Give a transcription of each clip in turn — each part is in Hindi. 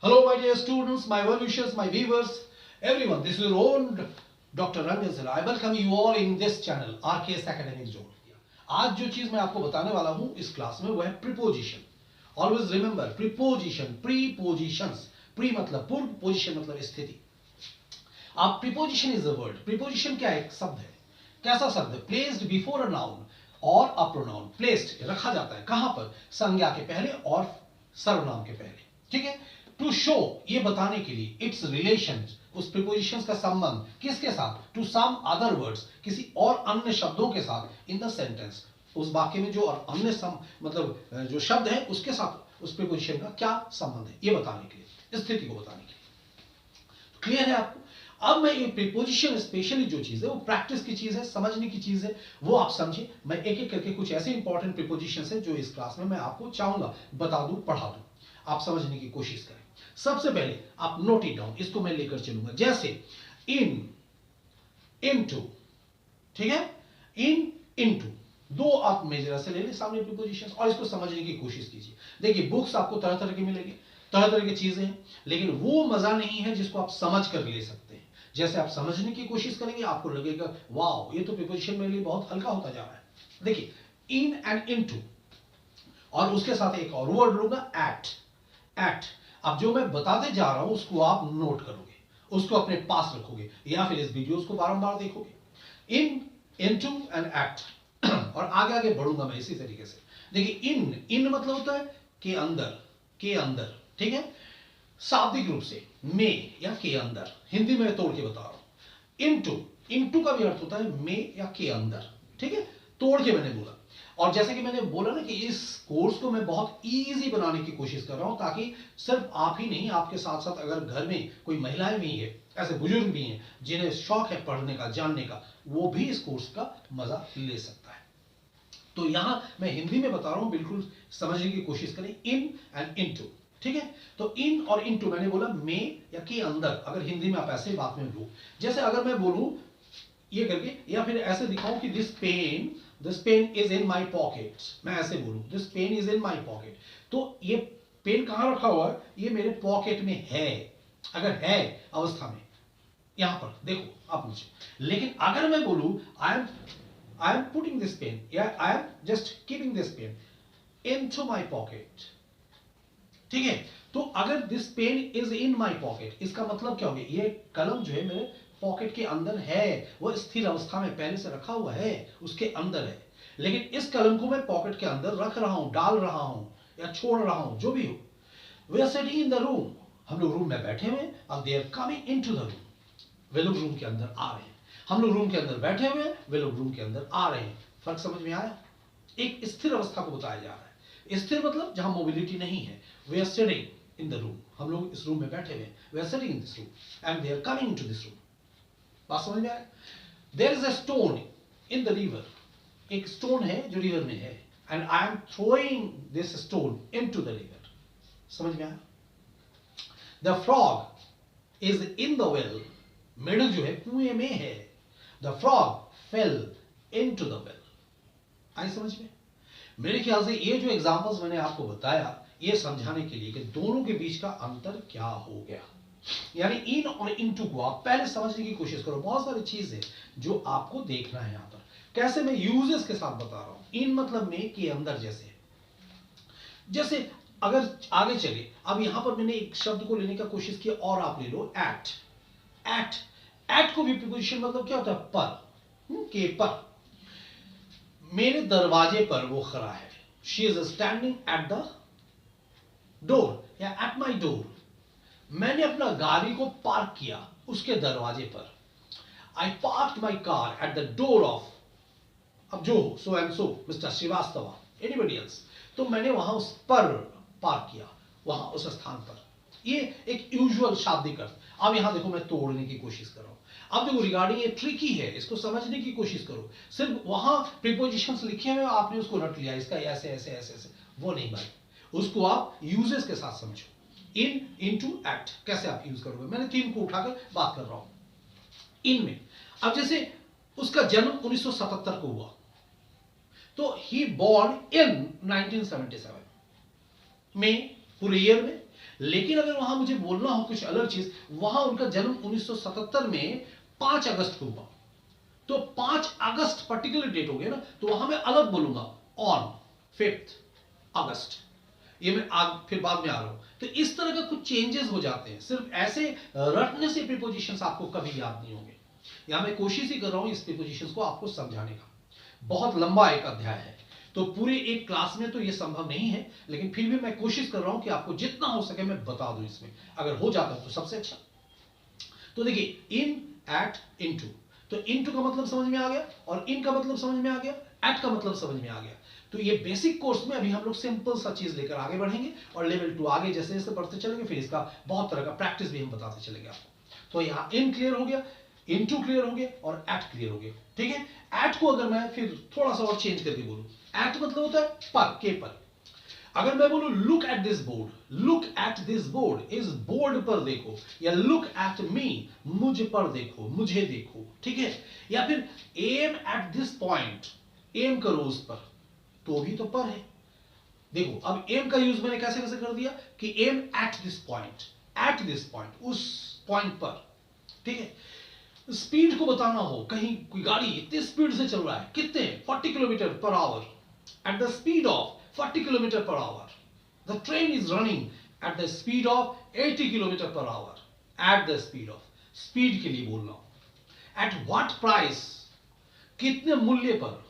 Hello, my dear students, my well-wishers, my viewers, everyone. This is your own Dr. Rangan Sir. I welcome you all in this channel, RKS Academic Zone. आज जो चीज मैं आपको बताने वाला हूं इस क्लास में वो है preposition. Always remember preposition, prepositions. Pre मतलब पूर्व, पोजिशन मतलब स्थिति. आप preposition is a word. Preposition क्या है? एक शब्द है. कैसा शब्द है? प्लेस्ड बिफोर अ नाउन और अ प्रोनाउन. प्लेस्ड रखा जाता है कहां पर? संज्ञा के पहले और सर्वनाम के पहले. ठीक है. टू शो ये बताने के लिए इट्स रिलेशन, उस प्रीपोजिशंस का संबंध किसके साथ? टू सम अदर वर्ड्स, किसी और अन्य शब्दों के साथ इन द सेंटेंस. उस वाक्य में जो और अन्य मतलब जो शब्द है उसके साथ उस प्रीपोजिशन का क्या संबंध है ये बताने के लिए, स्थिति को बताने के लिए. क्लियर है आपको? अब मैं ये प्रीपोजिशन स्पेशली जो चीज है वो प्रैक्टिस की चीज है, समझने की चीज है, वो आप समझिए. मैं एक एक करके कुछ ऐसे इंपॉर्टेंट प्रीपोजिशन है जो इस क्लास में मैं आपको चाहूंगा बता दूं, पढ़ा दूं, आप समझने की कोशिश करें. सबसे पहले आप नोट इट डाउन, इसको मैं लेकर चलूंगा. जैसे इन, इनटू. ठीक है. इन, इनटू, दो आप मेजर से ले लें सामने प्रीपोजिशंस और इसको समझने की कोशिश कीजिए. देखिए बुक्स आपको तरह तरह की मिलेगी, तरह तरह की चीजें हैं, लेकिन वो मजा नहीं है जिसको आप समझ कर ले सकते हैं. जैसे आप समझने की कोशिश करेंगे आपको लगेगा वाओ ये तो प्रीपोजिशन मेरे लिए बहुत हल्का होता जा रहा है. देखिए इन एंड इनटू और उसके साथ एक और वर्ड लूंगा एट. एट. अब जो मैं बताते जा रहा हूं उसको आप नोट करोगे, उसको अपने पास रखोगे या फिर इस वीडियोस को बारंबार देखोगे. इन, इनटू एंड एट. और आगे आगे बढ़ूंगा मैं इसी तरीके से. देखिए इन, इन मतलब होता है के अंदर, के अंदर. ठीक है. शाब्दिक रूप से में या के अंदर, हिंदी में तोड़ के बता रहा हूं. इनटू, इनटू का भी अर्थ होता है में या के अंदर. ठीक है. तोड़ के मैंने बोला. और जैसे कि मैंने बोला ना कि इस कोर्स को मैं बहुत इजी बनाने की कोशिश कर रहा हूं ताकि सिर्फ आप ही नहीं, आपके साथ साथ अगर घर में कोई महिलाएं भी है, ऐसे बुजुर्ग भी हैं जिन्हें शौक है पढ़ने का, जानने का, वो भी इस कोर्स का मजा ले सकता है. तो यहां मैं हिंदी में बता रहा हूं, बिल्कुल समझने की कोशिश करें. In and into. ठीक है. तो इन और इनटू मैंने बोला में या के अंदर, अगर हिंदी में आप ऐसे बात में लो. जैसे अगर मैं बोलूं ये करके या फिर ऐसे दिखाऊं कि this pen is in my pocket, मैं ऐसे बोलूं this pen is in my pocket, तो ये पेन कहां रखा हुआ है? ये मेरे पॉकेट में है, अगर है अवस्था में, यहां पर देखो आप मुझे. लेकिन अगर मैं बोलूं I am putting this pen या I am just keeping this pen into my pocket. ठीक है. तो अगर this pen is in my pocket, इसका मतलब क्या हो गया? ये कलम जो है मेरे पॉकेट के अंदर है, वो स्थिर अवस्था में पहले से रखा हुआ है, उसके अंदर है. लेकिन इस कलम को मैं पॉकेट के अंदर रख रहा हूं, डाल रहा हूं या छोड़ रहा हूं, जो भी हो. We are sitting in the room, हम लोग रूम में बैठे हुए और they are coming into the room, वे लोग रूम के अंदर आ रहे हैं. हम लोग रूम के अंदर बैठे हुए हैं, वे लोग रूम के अंदर आ रहे हैं. फर्क समझ में आया? एक स्थिर अवस्था को बताया जा रहा है. स्थिर मतलब जहां मोबिलिटी नहीं है. We are sitting in the room, हम लोग इस रूम में बैठे हुए हैं, we are sitting in this room and they are coming to this room. बात समझ में आया? There is a stone in the river, एक स्टोन है जो रिवर में है, and I am throwing this stone into the river. समझ में आया? The frog is in the well, मेढक जो है कुएं में है. The frog fell into the well. आई समझ में? मेरे ख्याल से ये जो एग्जांपल्स मैंने आपको बताया ये समझाने के लिए कि दोनों के बीच का अंतर क्या हो गया. यानी इन और इनटू को आप पहले समझने की कोशिश करो. बहुत सारी चीजें जो आपको देखना है यहां पर. कैसे मैं यूजेस के साथ बता रहा हूं. इन मतलब में के अंदर, जैसे जैसे अगर आगे चले, अब यहां पर मैंने एक शब्द को लेने का कोशिश किया और आप ले लो एट. एट, एट को भी प्रीपोजिशन मतलब क्या होता है? पर, के पर. मेरे दरवाजे पर वो खड़ा है. She is standing at the door या एट माई डोर. मैंने अपना गाड़ी को पार्क किया उसके दरवाजे पर. I park my car at the door of, अब जो so and so mister Srivastava, anybody else. तो मैंने वहां उस पर पार्क किया, वहां उस स्थान पर. ये एक यूजुअल शाब्दिक अर्थ. अब यहां देखो मैं तोड़ने की कोशिश कर रहा हूं. अब देखो रिगार्डिंग ये ट्रिकी है, इसको समझने की कोशिश करो. सिर्फ वहां प्रीपोजिशंस लिखे हुए आपने उसको रट लिया, इसका ऐसे ऐसे ऐसे ऐसे, वो नहीं भाई. उसको आप यूजेस के साथ समझो. इन, इनटू, एट कैसे आप यूज करोगे. मैंने तीन को उठाकर बात कर रहा हूं. इन में अब जैसे उसका जन्म 1977 को हुआ, तो ही बॉर्न इन 1977 में, पूरे ईयर में लेकिन अगर वहां मुझे बोलना हो कुछ अलग चीज, वहां उनका जन्म 1977 में 5 अगस्त को हुआ, तो 5 अगस्त पर्टिकुलर डेट हो गया ना, तो वहां मैं अलग बोलूंगा ऑन 5 अगस्त, ये मैं फिर बाद में आ रहा हूं। तो इस तरह का कुछ चेंजेस हो जाते हैं, सिर्फ ऐसे रटने से प्रीपोजिशंस आपको कभी याद नहीं होंगे। यहां मैं कोशिश ही कर रहा हूं इस प्रीपोजिशंस को आपको समझाने का। बहुत लंबा एक अध्याय है, तो पूरे एक क्लास में तो ये संभव नहीं है, लेकिन फिर भी मैं कोशिश कर रहा हूं कि आपको जितना हो सके मैं बता दूं इसमें। अगर हो जाता तो सबसे अच्छा। तो देखिए, इन, एट, इनटू, तो इनटू का मतलब समझ में आ गया, और इन का मतलब समझ में आ गया, एट का मतलब समझ में आ गया। तो ये बेसिक कोर्स में अभी हम लोग सिंपल सा चीज लेकर आगे बढ़ेंगे, और लेवल 2 आगे जैसे जैसे बढ़ते चलेंगे, फिर इसका बहुत तरह का प्रैक्टिस भी हम बताते चलेंगे आपको। तो यहाँ इन क्लियर हो गया, इनटू क्लियर हो गया, और एट क्लियर हो गया। ठीक है, एट को अगर मैं फिर थोड़ा सा और चेंज करके बोलूं, एट मतलब होता है पर, के पर। अगर मैं बोलूं look at this board, look at this board, इस बोर्ड पर देखो, या लुक एट मी, मुझ पर देखो, मुझे देखो। ठीक है, या फिर aim at this point, aim करो उस पर, तो भी तो पर है। देखो अब एम का यूज मैंने कैसे कैसे कर दिया कि aim at this point, at this point, उस पॉइंट पर। ठीक है, स्पीड को बताना हो, कहीं कोई गाड़ी इतनी स्पीड से चल रहा है, कितने 40 kilometre per hour, at the speed of 40 kilometre per hour, the train is running at the speed of 80 kilometre per hour, at the speed of, speed के लिए बोलना हो। एट व्हाट प्राइस, कितने मूल्य पर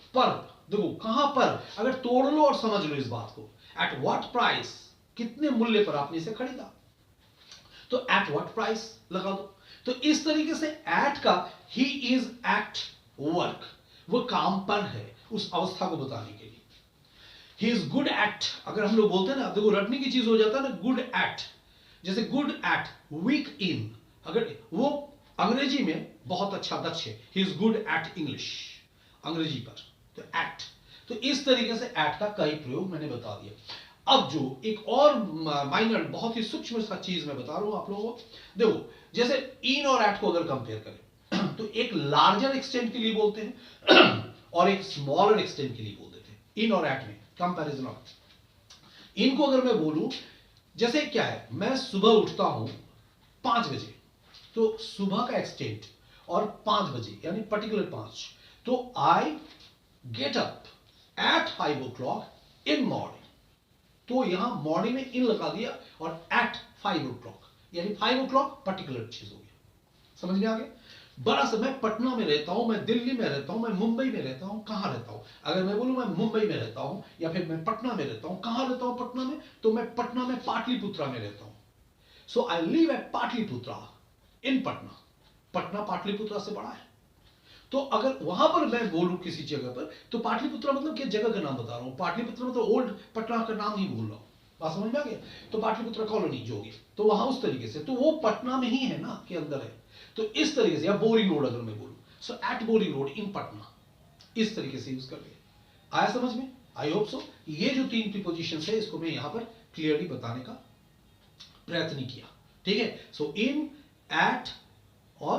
देखो कहां पर, अगर तोड़ लो और समझ लो इस बात को, एट व्हाट प्राइस, कितने मूल्य पर आपने इसे खरीदा, तो एट व्हाट प्राइस लगा दो। तो इस तरीके से एट का ही इज एट वर्क, वो काम पर है, उस अवस्था को बताने के लिए। ही इज गुड एट, अगर हम लोग बोलते हैं ना, देखो रटने की चीज हो जाता है ना, गुड एट, जैसे गुड एट, वीक इन, अगर वो अंग्रेजी में बहुत अच्छा दक्ष है, he is good at English, अंग्रेजी पर, तो एट। तो इस तरीके से एट का कई प्रयोग मैंने बता दिया। अब जो एक और माइनर बहुत ही सूक्ष्म सा चीज मैं बता रहा हूं आप लोगों को, देखो जैसे इन और एट को अगर कंपेयर करें तो एक लार्जर एक्सटेंट के लिए बोलते हैं और एक स्मॉलर एक्सटेंट के लिए बोल देते हैं, इन और एट में कंपैरिजन ऑफ। इनको अगर मैं बोलूं, जैसे क्या है, मैं सुबह उठता हूं 5 बजे, तो सुबह का एक्सटेंट और 5 बजे यानी पर्टिकुलर 5, तो I get up at 5 o'clock in morning, तो यहां मॉर्निंग में इन लगा दिया, और एट 5 o'clock यानी 5 o'clock पर्टिकुलर चीज हो गया। समझ में आ गया? बड़ा सा, मैं पटना में रहता हूं, मैं दिल्ली में रहता हूं, मैं मुंबई में रहता हूं, कहां रहता हूं, अगर मैं बोलूं मैं मुंबई में रहता हूं या फिर मैं पटना में रहता हूं, कहां रहता हूं पटना में, तो मैं पटना में पाटलिपुत्रा में रहता हूं। सो आई लिव एट पाटलिपुत्रा इन पटना, पटना पाटलिपुत्रा से बड़ा है। तो अगर वहां पर मैं बोलूं किसी जगह पर, तो पाटलिपुत्रा मतलब किस जगह का नाम बता रहा हूं, पाटलिपुत्रा मतलब ओल्ड पटना का नाम नहीं बोल रहा हूं, बात समझ में आ गया? तो पाटलिपुत्रा कॉलोनी जो होगी, तो वहां उस तरीके से, तो वो पटना में ही है ना, के अंदर है। तो इस तरीके से, या बोरिंग रोड अगर मैं बोलूं, सो एट बोरिंग रोड इन पटना, इस तरीके से यूज कर लिया। आया समझ में? I hope so. ये जो 3 प्रीपोजिशन है, इसको मैं यहां पर क्लियरली बताने का प्रयत्न किया। ठीक है, सो इन, एट और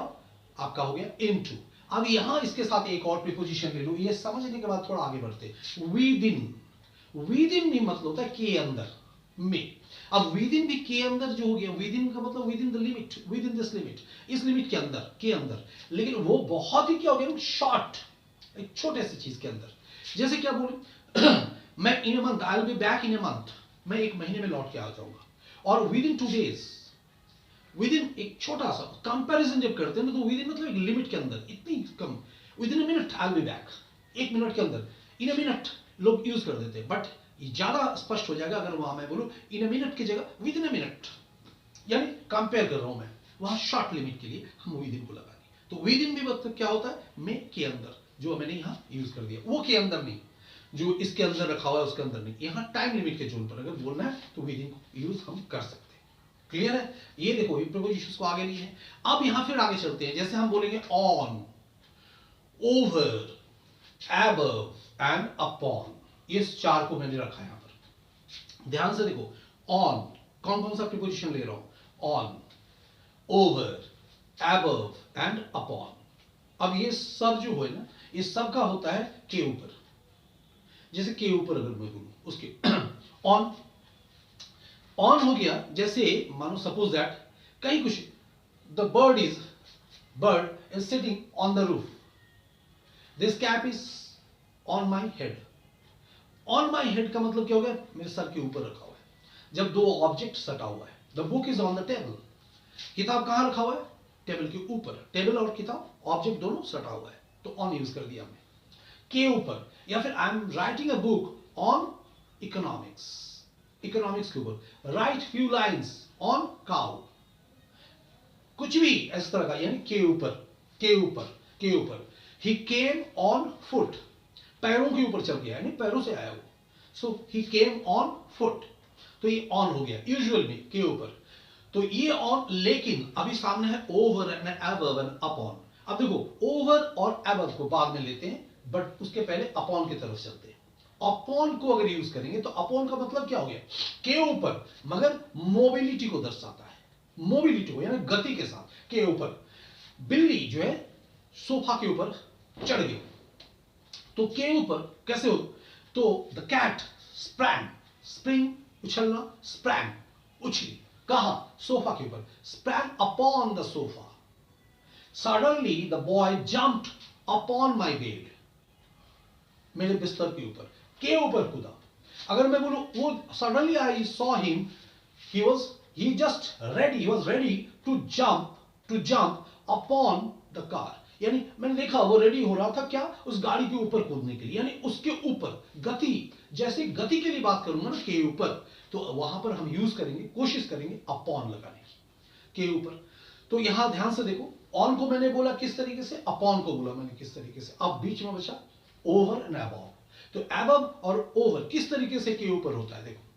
आपका हो गया इनटू। अब यहां इसके साथ एक और प्रीपोजिशन ले लो, ये समझने के बाद थोड़ा आगे बढ़ते। विद इन, विद इन भी मतलब होता है के अंदर, में। अब विद इन भी के अंदर जो हो गया, विद इन का मतलब with in the limit, with in this limit, इस लिमिट के अंदर, के अंदर। लेकिन वो बहुत ही क्या हो गया, शॉर्ट, एक छोटे से चीज के अंदर। जैसे क्या बोलूं मैं in a month, I will be back in a month, मैं 1 महीने में लौट के आ जाऊंगा। और विद इन 2 days, विद इन एक छोटा सा कंपैरिजन जब करते हैं ना, तो विद इन मतलब एक लिमिट के अंदर, इतनी कम, within a minute I will be back, 1 minute के अंदर, इन अ मिनट लोग यूज कर देते हैं, बट ज्यादा स्पष्ट हो जाएगा अगर वहां मैं बोलूं इन अ मिनट की जगह विद इन अ मिनट, यानी कंपेयर कर रहा हूं मैं, वहां शॉर्ट लिमिट के लिए हम विद इन को लगा दें। तो विद इन भी मतलब क्या होता है, में के अंदर, जो मैंने यहां यूज कर दिया, वो के अंदर नहीं, जो इसके अंदर रखा हुआ है उसके अंदर नहीं, यहां टाइम लिमिट के जोन पर अगर बोलना है तो विद इन यूज हम कर सकते हैं। क्लियर है? ये देखो प्रीपोजिशंस को आगे लिए हैं। अब यहां फिर आगे चलते हैं, जैसे हम बोलेंगे on, over, above and upon, ये 4 को मैंने रखा है यहां पर। ध्यान से देखो, ऑन कौन कौन सा प्रीपोजिशन ले रहा हूं, on, over, above and upon. अब ये सब जो है ना, ये सब का होता है के ऊपर। जैसे के ऊपर अगर मैं बोलूं, उसके ऑन, ऑन हो गया, जैसे मानो सपोज दैट कहीं कुछ, the bird is sitting on the roof, this cap is on my head. On my head का मतलब क्या हो गया, मेरे सर के ऊपर रखा हुआ है। जब दो ऑब्जेक्ट सटा हुआ है, the book is on the table, किताब कहां रखा हुआ है, टेबल के ऊपर। टेबल और किताब ऑब्जेक्ट दोनों सटा हुआ है, तो ऑन यूज कर दिया हमने के ऊपर। या फिर I am writing a book on economics, economics के ऊपर। Right few lines on cow, कुछ भी इस तरह का, यानी के ऊपर, के ऊपर, के ऊपर। ही केम ऑन फुट, पैरों के ऊपर चल गया, यानी पैरों से आया वो। सो ही केम ऑन फुट, तो ये ऑन हो गया यूजुअल में के ऊपर। तो ये ऑन, लेकिन अभी सामने है over and above and upon. अब देखो ओवर और अबव को बाद में लेते हैं, बट उसके पहले अपॉन की तरफ चलते हैं। अपॉन को अगर यूज करेंगे तो अपॉन का मतलब क्या हो गया, के ऊपर, मगर मोबिलिटी को दर्शाता है, मोबिलिटी को, यानी गति के साथ के ऊपर। बिल्ली जो है सोफा के ऊपर चढ़ गई, तो के ऊपर कैसे हो, तो द कैट स्प्रैंग, स्प्रिंग उछलना, स्प्रैंग उछली, कहा, सोफा के ऊपर। Sprang upon the sofa. Suddenly the boy jumped upon my bed, मेरे बिस्तर के ऊपर, के ऊपर कूदा। अगर मैं बोलूं वो suddenly I saw him, he was ready to jump upon the car, यानी मैंने देखा वो रेडी हो रहा था क्या, उस गाड़ी के ऊपर कूदने के लिए, यानी उसके ऊपर गति। जैसे गति के लिए बात करूंगा ना के ऊपर, तो वहां पर हम यूज करेंगे, कोशिश करेंगे अपॉन लगाने की, के ऊपर। तो यहां ध्यान से देखो, ऑन को मैंने बोला किस तरीके से, अपॉन को बोला मैंने किस तरीके से। अब बीच में बचा ओवर एंड अबव। तो अबव और ओवर किस तरीके से के ऊपर होता है, देखो।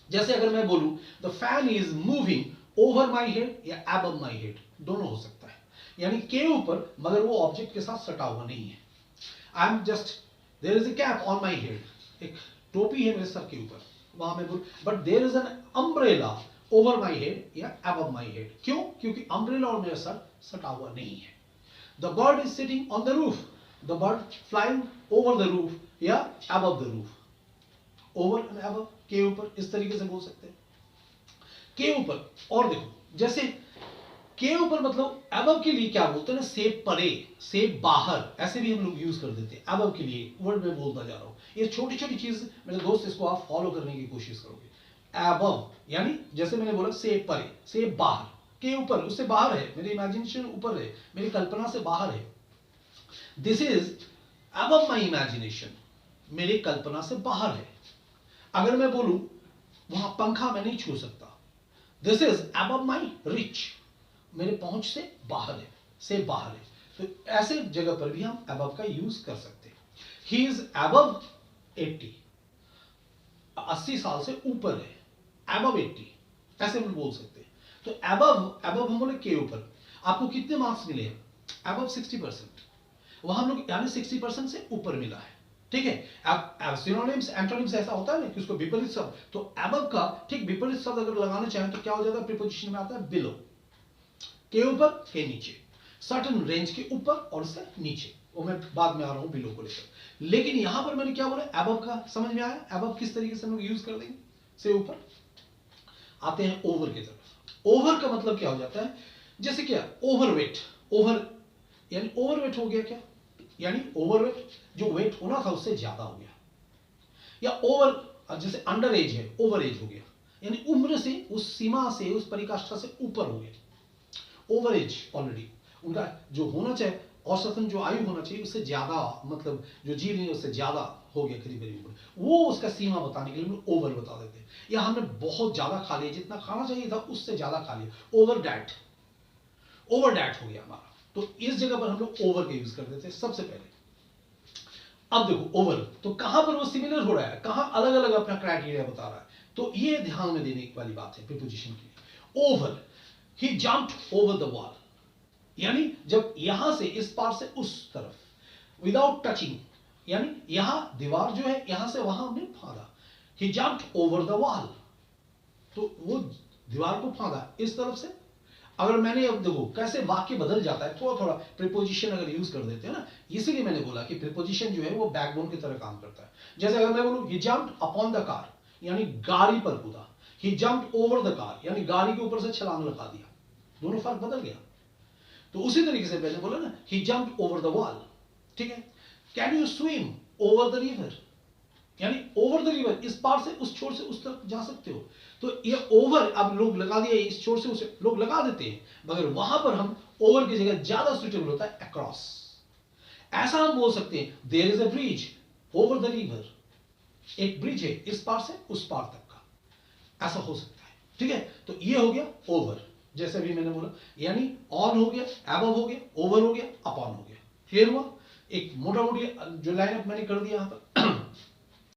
जैसे अगर मैं बोलूं the fan is moving over my head या अबव माई हेड, दोनों हो सकता है, यानी के ऊपर मगर वो ऑब्जेक्ट के साथ सटा हुआ नहीं है। I am just, there is a cap on my head, एक टोपी है मेरे सर के ऊपर, वहां मैं बोल, but there is an umbrella over my head या अबव माई हेड। क्यों, क्योंकि अम्ब्रेला और मेरा सर सटा हुआ नहीं है। The bird is sitting on the roof, the bird flying over the roof या above the roof. Over and above, के ऊपर, इस तरीके से बोल सकते हैं के ऊपर। और देखो जैसे के ऊपर मतलब अबव के लिए क्या बोलते हैं ना, से परे, से बाहर, ऐसे भी हम लोग यूज कर देते हैं अबव के लिए। वर्ड में बोलता जा रहा हूं, ये छोटी छोटी चीज मेरे दोस्त, इसको आप फॉलो करने की कोशिश करोगे। अबव यानी जैसे मैंने बोला से परे, से बाहर, के ऊपर, उससे बाहर है, मेरी इमेजिनेशन ऊपर है, मेरी कल्पना से बाहर है। This is above my imagination, मेरी कल्पना से बाहर है। अगर मैं बोलूं वहां पंखा मैं नहीं छू सकता, this is above my rich, मेरे पहुंच से बाहर है, से बाहर है। तो ऐसे जगह पर भी हम अबव का यूज कर सकते हैं। ही इज अबव 80, 80 साल से ऊपर है, अबव 80, ऐसे हम बोल सकते हैं। तो अबव हम बोले के ऊपर। आपको कितने मार्क्स मिले हैं, अबव 60%, वहां हम लोग यानी 60% से ऊपर मिला है, ठीक है। अब सिनोनिम्स एंटोनिम्स ऐसा होता है ना कि उसको विपरीत शब्द, तो अबव का ठीक विपरीत शब्द अगर लगाना चाहें तो क्या हो जाता है, प्रीपोजिशन में आता है बिलो, के ऊपर के नीचे, सर्टेन रेंज के ऊपर और उससे नीचे, वो मैं बाद में आ रहा हूं बिलो को लेकर। लेकिन यहां पर मैंने क्या बोला, अबव का समझ में आया, अबव किस तरीके से हम लोग यूज कर देंगे, से ऊपर। आते हैं ओवर की तरफ। ओवर का मतलब क्या हो जाता है, जैसे क्या, ओवरवेट, ओवर यानी ओवरवेट हो गया क्या, यानी ओवरवेट, जो वेट होना था उससे ज्यादा हो गया। या ओवर, जैसे अंडर एज है, ओवर एज हो गया, यानी उम्र से, उस सीमा से, उस परिकाष्ठा से ऊपर हो गया। ओवर एज ऑलरेडी, उनका जो होना चाहिए, औसतन जो आयु होना चाहिए उससे ज्यादा, मतलब जो जी रही है उससे ज्यादा हो गया करीब करीब उम्र, वो उसका सीमा बताने के लिए हम ओवर बता देते हैं। या हमने बहुत ज्यादा खा लिया, जितना खाना चाहिए था उससे ज्यादा खा लिया, ओवर डैट, ओवर डैट हो गया हमारा। तो इस जगह पर हम लोग ओवर का यूज कर देते हैं सबसे पहले। अब देखो ओवर, तो कहां पर वो सिमिलर हो रहा है, कहां अलग अलग अपना क्राइटेरिया बता रहा है, तो ये ध्यान में देने वाली बात है प्रीपोजिशन की। Over, he jumped over the wall, यानी जब यहां से इस पार से उस तरफ, विदाउट टचिंग, यानी यहां दीवार जो है यहां से वहां हमने फांदा, ही जंप्ड ओवर द वॉल, तो वो दीवार को फांदा इस तरफ से। अगर मैंने, अब देखो कैसे वाक्य बदल जाता है, थोड़ा थोड़ा प्रीपोजिशन अगर यूज कर देते हैं ना, इसीलिए मैंने बोला कि प्रीपोजिशन जो है वो बैकबोन की तरह काम करता है। जैसे अगर मैं बोलूं ही जंप्ड अपॉन द कार, यानी गाड़ी पर कूदा, ही जंप्ड ओवर द कार, यानी गाड़ी के ऊपर से छलांग लगा दिया, दोनों फर्क बदल गया। तो उसी तरीके से मैंने बोला ना, ही जंप्ड ओवर द वॉल, ठीक है। Can you swim over the river, यानी ओवर द रिवर, इस पार से उस छोर से उस तरफ जा सकते हो। तो ये ओवर अब लोग लगा दिया, इस छोर से उसे लोग लगा देते हैं, मगर वहां पर हम ओवर की जगह ज्यादा सुटेबल होता है अक्रॉस। ऐसा हम बोल सकते हैं, there is a bridge over the river, एक ब्रिज है इस पार से उस पार तक का, ऐसा हो सकता है, ठीक है। तो ये हो गया ओवर, जैसे भी मैंने बोला, यानी ऑन हो गया, एबव हो गया, ओवर हो गया, अपॉन हो गया। क्लियर हुआ? एक मोटा मोटी जो लाइनअप मैंने कर दिया यहां पर